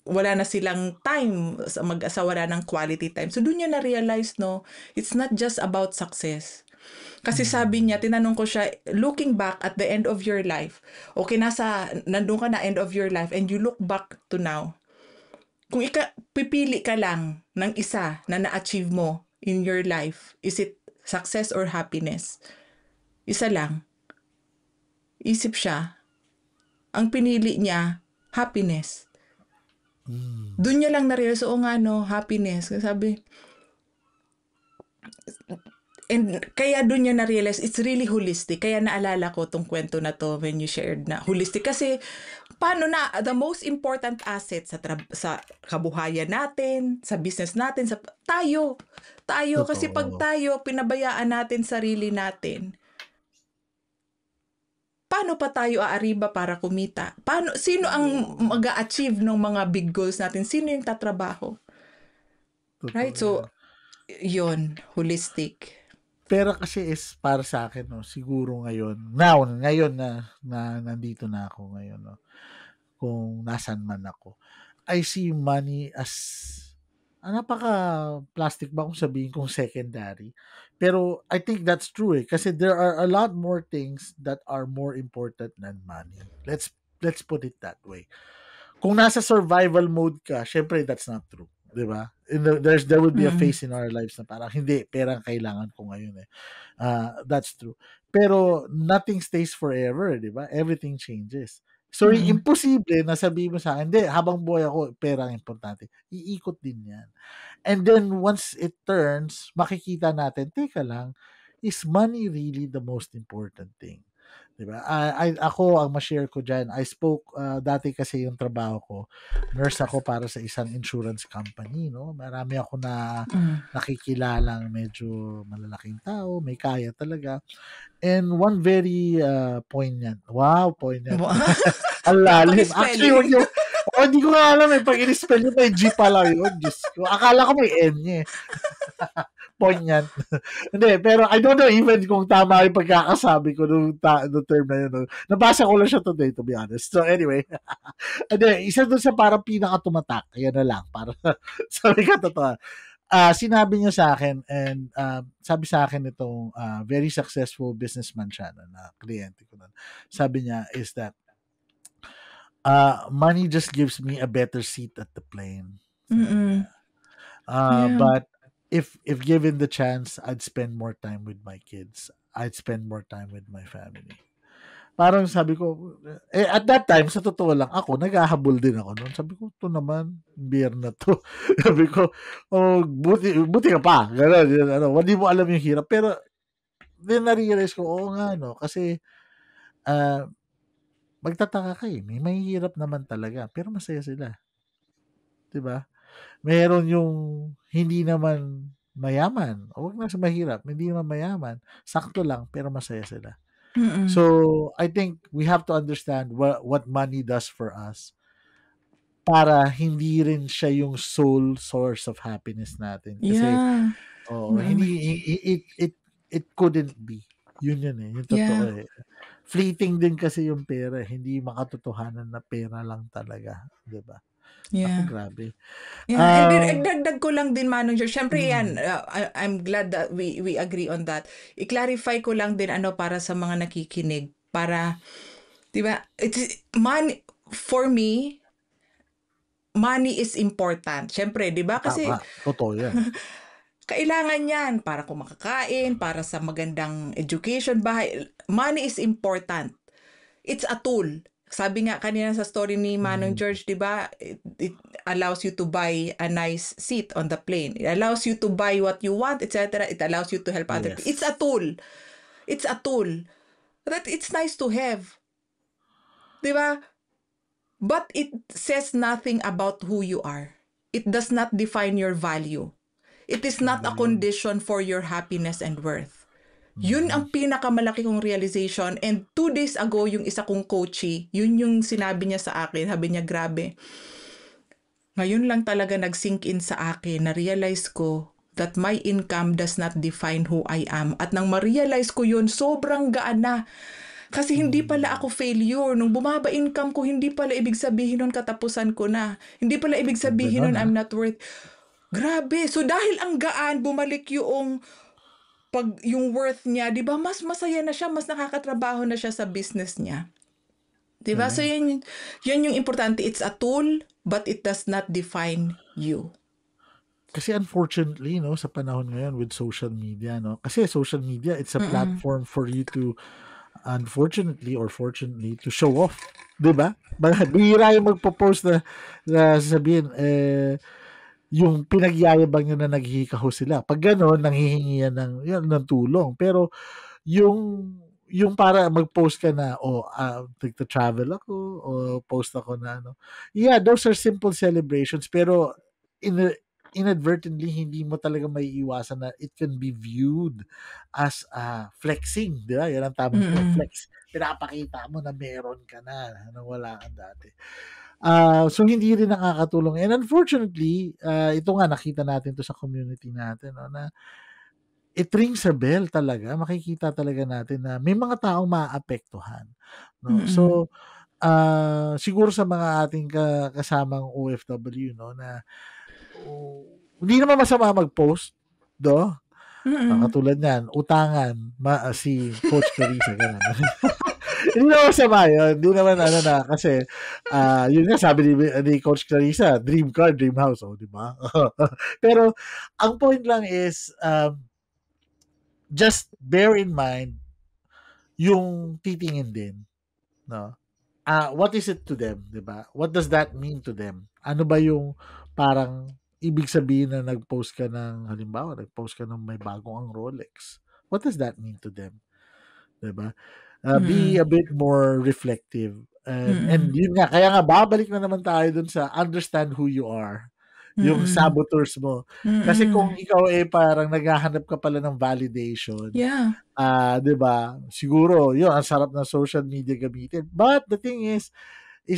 wala na silang time sa mag-asawa, wala ng quality time. So, doon niya na-realize, no, it's not just about success. Kasi sabi niya, tinanong ko siya, looking back at the end of your life, okay, nandun ka na end of your life and you look back to now. Kung pipili ka lang ng isa na na-achieve mo in your life, is it success or happiness? Isa lang. Isip siya. Ang pinili niya, happiness. Doon niya lang na-realize, happiness. Sabi, and kaya doon niya na-realize, it's really holistic. Kaya naalala ko tong kwento na to when you shared na holistic. Kasi, paano na, the most important asset sa kabuhayan natin, sa business natin, tayo. Totoo. Kasi pag tayo, pinabayaan natin sarili natin, paano pa tayo aariba para kumita? Sino ang mag-a-achieve ng mga big goals natin? Sino yung tatrabaho? Totoo, right? So, yun, holistic. Pera kasi is para sa akin, no, siguro ngayon na nandito na ako ngayon, no, kung nasan man ako, I see money as, napaka-plastic ba kung sabihin kong secondary. Pero I think that's true kasi there are a lot more things that are more important than money. Let's put it that way. Kung nasa survival mode ka, syempre that's not true. Diba? There would be a phase in our lives na parang hindi, pera ang kailangan ko ngayon eh. That's true. Pero nothing stays forever, diba? Everything changes. So, imposible na sabihin mo sa akin, hindi, habang buhay ako, pera ang importante. Iikot din yan. And then, once it turns, makikita natin, teka lang, is money really the most important thing? Diba? Ako, ang ma-share ko dyan, I spoke, dati kasi yung trabaho ko, nurse ako para sa isang insurance company, no? Marami ako na nakikilalang medyo malalaking tao, may kaya talaga. And one very poignant. Wow, poignant. Ang lalim. Actually, hindi ko nga alam pag in-spell nyo, may G pala yun. Diyos ko. Akala ko may N niya. Poignant. Hindi, pero I don't know even kung tama yung pagkakasabi ko nung term na yun. No? Nabasa ko lang siya today, to be honest. So anyway, isa doon sa parang pinaka-tumatak. Yan na lang. Para sabi ka totoo. Sinabi niya sa akin and sabi sa akin itong very successful businessman siya na kliyente ko nun. Sabi niya is that money just gives me a better seat at the plane. But if given the chance, I'd spend more time with my kids. I'd spend more time with my family. parang sabi ko, at that time, sa totoo lang, ako, naghahabol din ako noon. Sabi ko, ito naman, beer na to. Sabi ko, oh, buti ka pa. Ganun, yun, hindi mo alam yung hirap. Pero, then na-realize ko, oo nga, no, kasi, magtataka kayo, may hirap naman talaga, pero masaya sila. Diba? Meron yung hindi naman mayaman. O wag na sa mahirap, hindi naman mayaman. Sakto lang, pero masaya sila. So, I think we have to understand what money does for us para hindi rin siya yung sole source of happiness natin. Kasi, hindi, it couldn't be. Yun eh. Yung totoo eh. Fleeting din kasi yung pera. Hindi makatotohanan na pera lang talaga. Diba? Ako, grabe. Yeah, and dagdag ko lang din, Manong George. Siyempre yan, I'm glad that we agree on that. I-clarify ko lang din para sa mga nakikinig. Para, di ba, for me, money is important. Siyempre, di ba? Kasi, totoo yan. Kailangan yan para kung makakain, para sa magandang education, bahay. Money is important. It's a tool. Sabi nga kanina sa story ni Manong George, di ba, it allows you to buy a nice seat on the plane. It allows you to buy what you want, etc. It allows you to help other people. It's a tool. It's a tool. That it's nice to have. Di ba? But it says nothing about who you are. It does not define your value. It is not a condition for your happiness and worth. Yun ang pinakamalaki kong realization. And 2 days ago, yung isa kong coachee, yun yung sinabi niya sa akin. Sabi niya, grabe. Ngayon lang talaga nag-sink in sa akin, na-realize ko that my income does not define who I am. At nang ma-realize ko yun, sobrang gaan na. Kasi hindi pala ako failure. Nung bumaba income ko, hindi pala ibig sabihin nun katapusan ko na. Hindi pala ibig sabihin nun I'm not worth. Grabe. So dahil ang gaan, bumalik yung worth niya, 'di ba? Mas masaya na siya, mas nakakatrabaho na siya sa business niya. 'Di ba? So yun yung importante. It's a tool, but it does not define you. Kasi unfortunately, no, sa panahon ngayon with social media, no, kasi social media, it's a platform for you to, unfortunately or fortunately, to show off. 'Di ba? Bihira yung magpo-post na sabihin, yung pinagyayabang nyo na naghihikaho sila. Pag gano'n, nanghihingi yan ng tulong. Pero yung para mag-post ka na, travel ako, o post ako na yeah, those are simple celebrations. Pero inadvertently, hindi mo talaga may iwasan na it can be viewed as flexing. Di ba? Yan ang tamang flex. Pinapakita mo na meron ka na wala kang dati. So hindi rin nakakatulong. And unfortunately, ito nga nakita natin to sa community natin, na it rings a bell talaga. Makikita talaga natin na may mga taong maapektuhan, no? So siguro sa mga ating kasamang OFW, no, na hindi naman masama mag-post, do. Katulad niyan, utangan si Coach Clarissa, ganun. Hindi naman masama yun. Hindi naman kasi yun nga sabi ni Coach Clarissa, dream car, dream house, di ba? Pero ang point lang is just bear in mind yung titingin din, no? What is it to them, di ba? What does that mean to them? Ano ba yung parang ibig sabihin na nag-post ka ng, halimbawa, nag-post ka ng may bagong ang Rolex? What does that mean to them? Di ba? Be a bit more reflective. And yun nga, kaya nga, babalik na naman tayo dun sa understand who you are. Yung saboteurs mo. Kasi kung ikaw parang naghahanap ka pala ng validation, di ba? Siguro, yun, ang sarap ng social media gamitin. But the thing is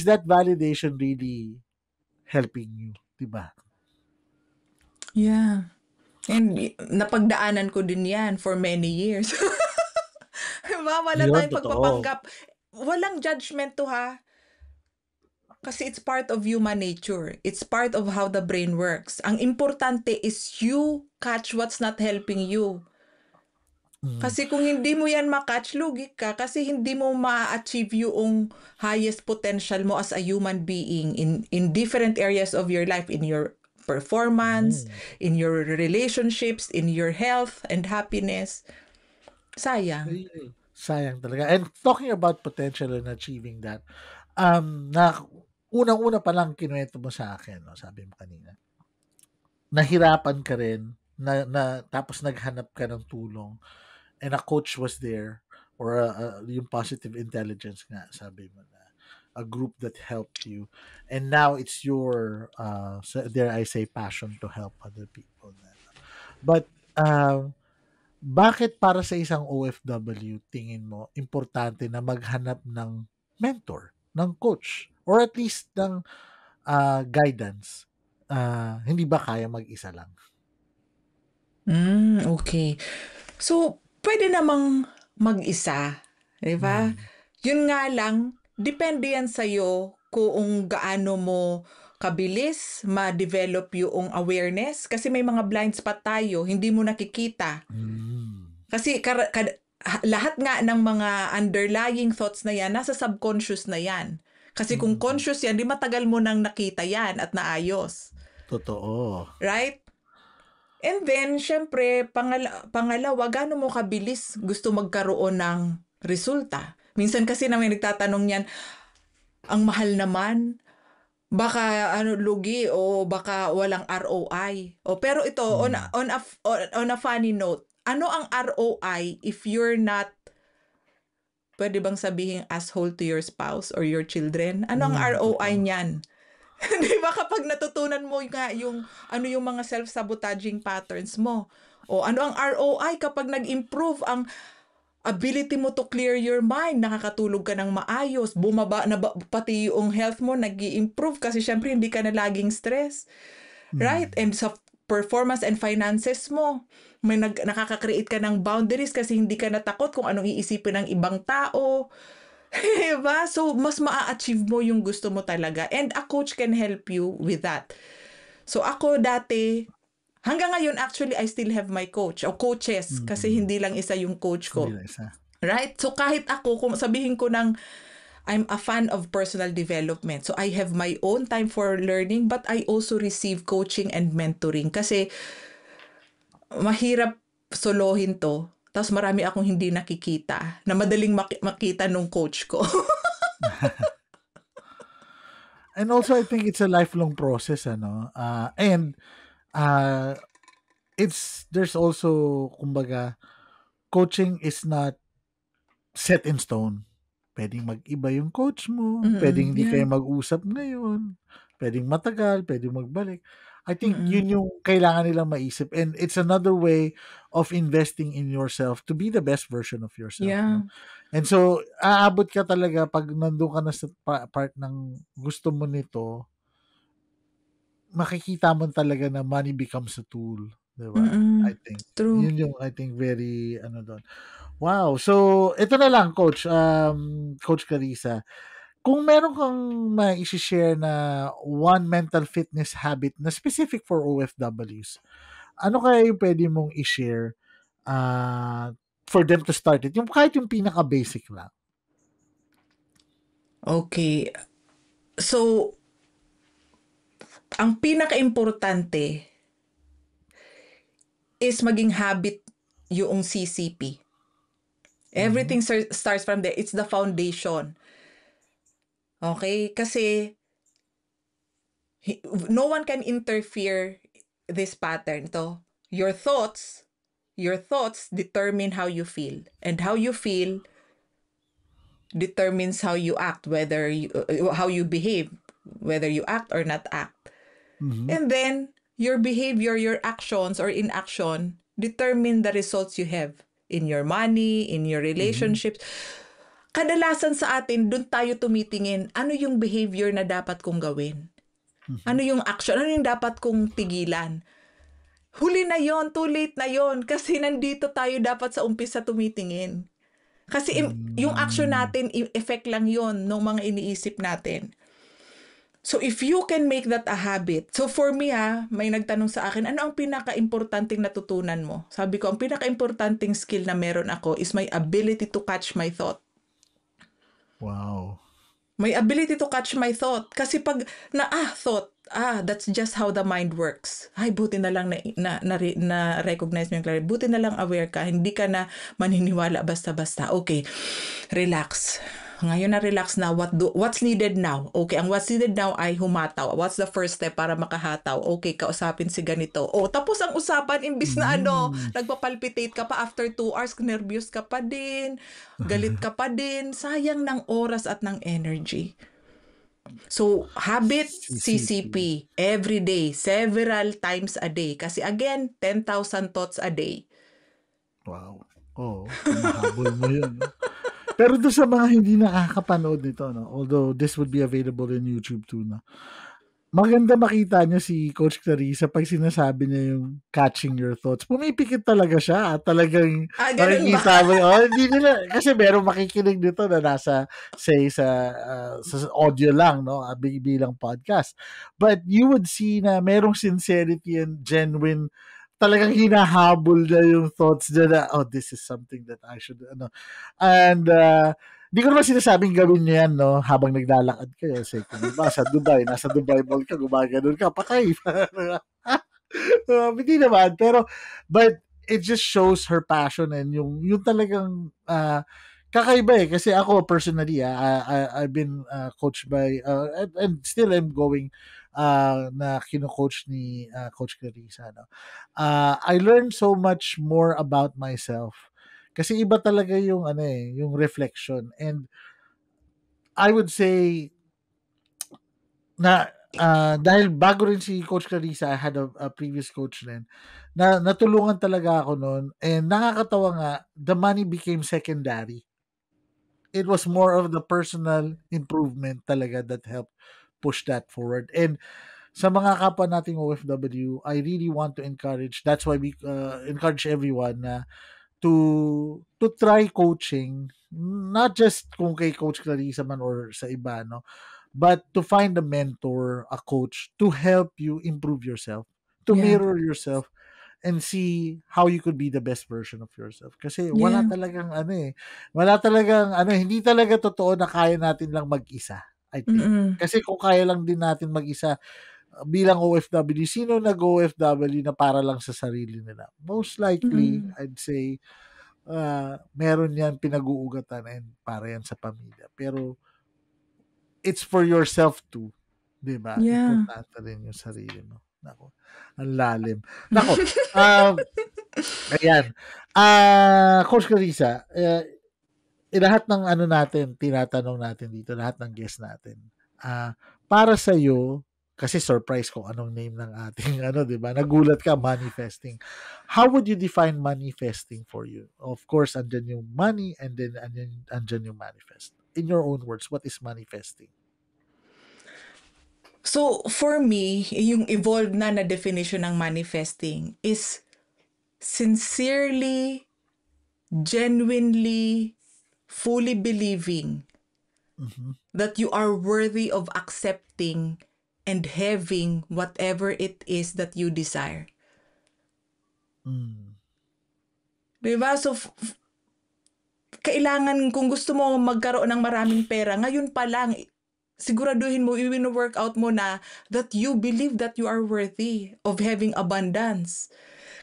that validation really helping you? Di ba? Yeah. And napagdaanan ko din yan for many years. Wala tayong pagpapanggap. Walang judgment to, ha? Kasi it's part of human nature. It's part of how the brain works. Ang importante is you catch what's not helping you. Kasi kung hindi mo yan makatch, lugi ka. Kasi hindi mo ma-achieve yung highest potential mo as a human being in different areas of your life, in your performance, in your relationships, in your health and happiness. Sayang. Sayang talaga. And talking about potential and achieving that, na unang-una pa lang kinuwento mo sa akin, no, sabi mo kanina, nahirapan ka rin, tapos naghanap ka ng tulong, and a coach was there, or yung positive intelligence nga, sabi mo na, a group that helped you, and now it's your, dare I say, passion to help other people. But, bakit para sa isang OFW, tingin mo, importante na maghanap ng mentor, ng coach, or at least ng guidance? Hindi ba kaya mag-isa lang? Okay. So, pwede namang mag-isa, di ba? Yun nga lang, depende yan sa'yo kung gaano mo kabilis ma-develop yung awareness. Kasi may mga blind spot tayo, hindi mo nakikita. Kasi lahat nga ng mga underlying thoughts na yan, nasa subconscious na yan. Kasi kung conscious yan, di matagal mo nang nakita yan at naayos. Totoo. Right? And then, syempre, pangalawa, gaano mo kabilis gusto magkaroon ng resulta? Minsan kasi na may nagtatanong niyan, ang mahal naman, baka lugi o baka walang ROI. Pero ito, on a funny note, ano ang ROI if you're not, pwede bang sabihin asshole to your spouse or your children? Ano ang ROI niyan? Di ba kapag natutunan mo nga yung mga self-sabotaging patterns mo? O ano ang ROI kapag nag-improve ang ability mo to clear your mind, nakakatulog ka ng maayos, bumaba na pati yung health mo nag-i-improve kasi syempre hindi ka na laging stress. Right? And sa performance and finances mo, may nakaka-create ka ng boundaries kasi hindi ka natakot kung anong iisipin ng ibang tao. Diba? So, mas maa-achieve mo yung gusto mo talaga. And a coach can help you with that. So, ako dati, hanggang ngayon, actually, I still have my coach o coaches kasi hindi lang isa yung coach ko. Right? So, kahit ako, kung sabihin ko ng I'm a fan of personal development. So, I have my own time for learning but I also receive coaching and mentoring kasi mahirap solohin to. Tapos marami akong hindi nakikita na madaling makita nung coach ko. And also, I think it's a lifelong process, and there's also, kumbaga, coaching is not set in stone. Pwedeng mag-iba yung coach mo, pwedeng hindi kayo mag-usap ngayon, pwedeng matagal, pwedeng magbalik. I think yun yung kailangan nilang maisip, and it's another way of investing in yourself to be the best version of yourself. Yeah. No? And so, aabot ka talaga pag nandun ka na sa part ng gusto mo nito, makikita mo talaga na money becomes a tool. Diba? I think. True. Yun yung, I think, very, doon. Wow. So, ito na lang, Coach. Coach Carissa. Kung meron kang ma-share na one mental fitness habit na specific for OFWs, ano kaya yung pwede mong i-share for them to start it? Kahit yung pinaka-basic lang. Okay. So, ang pinaka-importante is maging habit yung CCP. Everything starts from there. It's the foundation. Okay? Kasi no one can interfere this pattern. Ito, your thoughts determine how you feel. And how you feel determines how you act, how you behave, whether you act or not act. And then, your behavior, your actions or inaction determine the results you have in your money, in your relationships. Kadalasan sa atin, dun tayo tumitingin, ano yung behavior na dapat kong gawin? Ano yung action? Ano yung dapat kong tigilan? Huli na yon, too late na yon, kasi nandito tayo dapat sa umpisa tumitingin. Kasi yung action natin, effect lang yon ng mga iniisip natin. So if you can make that a habit, so for me may nagtanong sa akin, ano ang pinaka-importanting natutunan mo? Sabi ko, ang pinaka-importanting skill na meron ako is my ability to catch my thought. Wow. My ability to catch my thought. Kasi pag thought, that's just how the mind works. Ay, buti na lang na recognize mo yung clarity. Buti na lang aware ka. Hindi ka na maniniwala basta-basta. Okay, relax. Ngayon na relax na, what's needed now? Okay, ang what's needed now ay humataw. What's the first step para makahataw? Okay, kausapin si ganito. Tapos ang usapan, imbis na nagpapalpitate ka pa after 2 hours, nervyos ka pa din, galit ka pa din, sayang ng oras at ng energy. So, habit CCP every day, several times a day. Kasi again, 10,000 thoughts a day. Wow. Mahabol mo yun. No? Pero doon sa mga hindi nakakapanood nito, no? Although this would be available in YouTube too, no? Maganda makita niyo si Coach Clarissa pag sinasabi niya yung catching your thoughts. Pumipikit talaga siya at talagang makikita mo. Hindi nila, kasi meron makikinig dito na nasa, say, sa audio lang, no? Bilang podcast. But you would see na merong sincerity and genuine, talagang hinahabol na yung thoughts niya na, this is something that I should, and, di ko naman sinasabing gawin niyo yan, no, habang naglalakad kayo. Say, kung diba, nasa Dubai Mall ka, gumaganon ka, patay. Hindi naman, but it just shows her passion and yung talagang, kakaiba kasi ako personally, I've been coached by, and still I'm going, na kino-coach ni Coach Clarissa, no? I learned so much more about myself kasi iba talaga yung yung reflection, and I would say na dahil bago rin si Coach Clarissa, I had a previous coach rin na natulungan talaga ako noon, and nakakatawa nga, the money became secondary. It was more of the personal improvement talaga that helped push that forward. And sa mga kapwa nating OFW, I really want to encourage, that's why we encourage everyone na to try coaching, not just kung kay Coach Clarissa man or sa iba, no, but to find a mentor, a coach to help you improve yourself, to mirror yourself and see how you could be the best version of yourself. Kasi wala talagang hindi talaga totoo na kaya natin lang mag-isa, I think. Kasi kung kaya lang din natin mag-isa bilang OFW, sino nag-OFW na para lang sa sarili nila? Most likely, I'd say, meron yan pinag-uugatan and para yan sa pamilya. Pero, it's for yourself too. Diba? Yeah. Importante rin yung sarili mo. Nako, ang lalim. Nako, ayan. Coach Clarissa, lahat ng natin, tinatanong natin dito, lahat ng guests natin, para sa'yo, kasi surprise ko anong name ng ating, diba? Nagulat ka, manifesting. How would you define manifesting for you? Of course, andyan yung money, and then andyan yung manifest. In your own words, what is manifesting? So, for me, yung evolved na definition ng manifesting is sincerely, genuinely, fully believing that you are worthy of accepting and having whatever it is that you desire. Diba? So, kailangan, kung gusto mo magkaroon ng maraming pera, ngayon pa lang, siguraduhin mo, i-work out mo na that you believe that you are worthy of having abundance.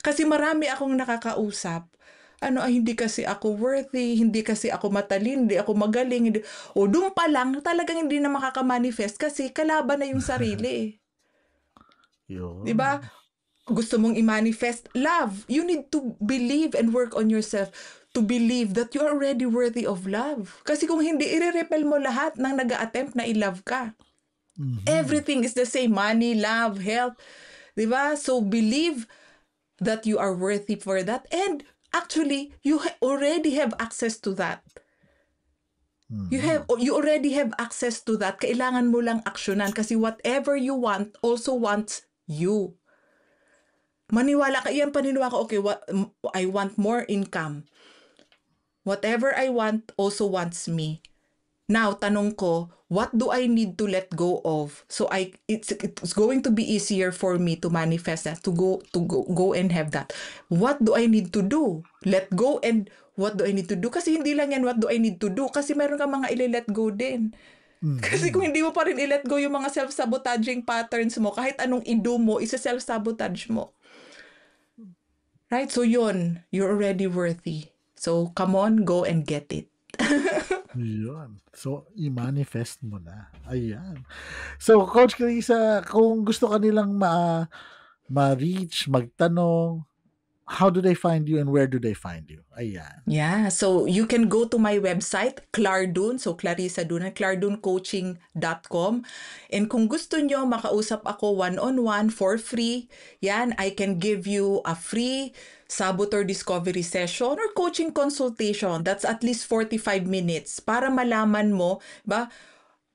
Kasi marami akong nakakausap, hindi kasi ako worthy, hindi kasi ako matalino, hindi ako magaling, doon pa lang, talagang hindi na makaka-manifest kasi kalaban na yung sarili. Diba? Gusto mong i-manifest love. You need to believe and work on yourself to believe that you are already worthy of love. Kasi kung hindi, i-repel mo lahat ng nag-a-attempt na i-love ka. Everything is the same. Money, love, health. Diba? So, believe that you are worthy for that. And actually, you already have access to that. You already have access to that. Kailangan mo lang aksyonan. Kasi whatever you want also wants you. Maniwala ka. Yan, paniniwala ka. Okay, I want more income. Whatever I want also wants me. Now, tanong ko, what do I need to let go of? So it's going to be easier for me to manifest that, to go and have that. What do I need to do? Let go, and what do I need to do? Kasi hindi lang yan what do I need to do, kasi meron ka mga ile-let go din. Kasi kung hindi mo pa rin i-let go yung mga self-sabotaging patterns mo, kahit anong i-do mo, isa-self-sabotage mo. Right? So yun, you're already worthy. So come on, go and get it. Yun. So, i-manifest mo na. Ayan. So, Coach Clarissa, kung gusto ka nilang ma-reach, magtanong, how do they find you and where do they find you? Ayan. Yeah, so you can go to my website, Clardoon, so Clarissa Dunan, clardooncoaching.com. And kung gusto nyo makausap ako one-on-one for free, yan, I can give you a free saboteur discovery session or coaching consultation. That's at least 45 minutes para malaman mo, ba,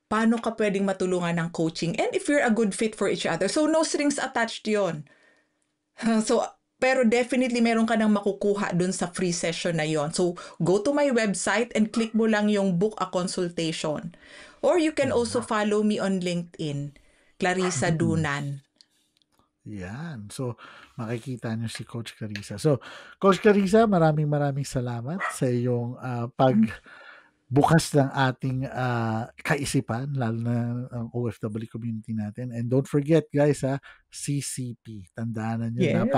paano ka pwedeng matulungan ng coaching and if you're a good fit for each other. So no strings attached yon. So pero definitely meron ka nang makukuha dun sa free session na yon. So, go to my website and click mo lang yung book a consultation. Or you can also follow me on LinkedIn, Clarissa Dunan. Yan. So, makikita nyo si Coach Clarissa. So, Coach Clarissa, maraming salamat sa iyong bukas ng ating kaisipan, lalo na ang OFW community natin. And don't forget, guys, CCP. Tandaan nyo, Yes.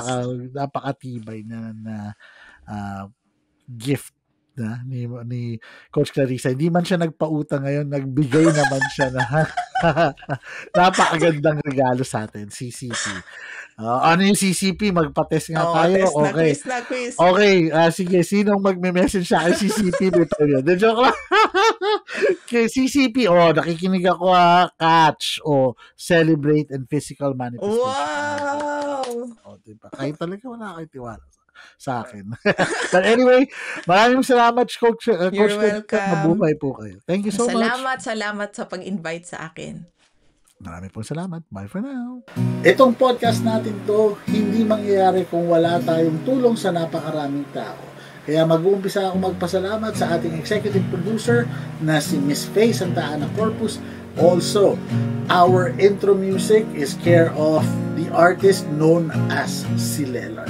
napakatibay na gift na ni Coach Clarissa. Hindi man siya nagpautang ngayon, nagbigay naman siya na napakagandang regalo sa atin, CCP. Ano yung CCP? Magpa-test nga tayo. Test Okay. na quiz. Okay, sige. Sinong magme-message sa akin CCP dito yun? Joke lang. Okay, CCP. Nakikinig ako catch. Celebrate and physical manifestation. Wow! Diba? Kayo talaga wala kayo tiwala sa akin. But anyway, maraming salamat, Coach. You're welcome. Mabuhay po kayo. Thank you so much. Salamat sa pag-invite sa akin. Maraming pong salamat. Bye for now. Itong podcast natin to, hindi mangyayari kung wala tayong tulong sa napakaraming tao. Kaya mag-uumpisa ako magpasalamat sa ating executive producer na si Miss Faye Santa Ana Corpus. Also, our intro music is care of the artist known as Silelar,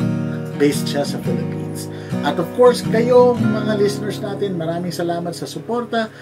based siya sa Philippines. At of course, kayo mga listeners natin, maraming salamat sa suporta.